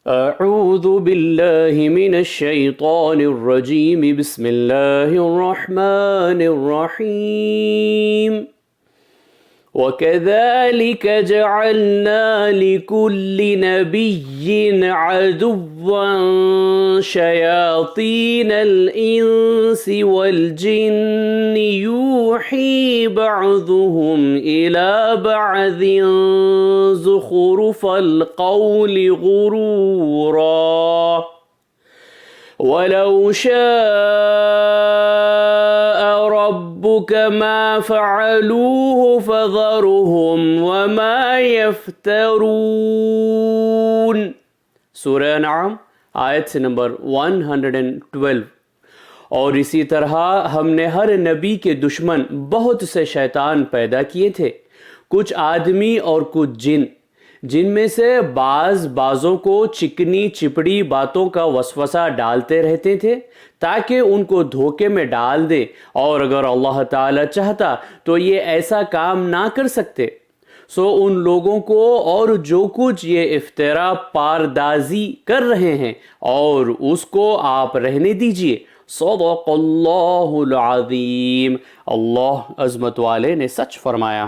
أعوذ بالله من الشيطان الرجيم بسم الله الرحمن الرحيم وكذلك جعلنا لكل نبي عدوا شياطين الإنس والجن يوحي بعضهم إلى بعض زخرف القول غرورا ولو شاء ربك ما فعلوه فذرهم وما يفترون। सूरह अनआम आयत से नंबर 112। और इसी तरह हमने हर नबी के दुश्मन बहुत से शैतान पैदा किए थे, कुछ आदमी और कुछ जिन, जिनमें से बाज़ों को चिकनी चिपड़ी बातों का वसवसा डालते रहते थे ताकि उनको धोखे में डाल दे, और अगर अल्लाह ताला चाहता तो ये ऐसा काम ना कर सकते। सो उन लोगों को और जो कुछ ये इफ्तरा पारदाजी कर रहे हैं और उसको आप रहने दीजिए। सदक़ल्लाहुल अज़ीम, अल्लाह अज़मत वाले ने सच फरमाया।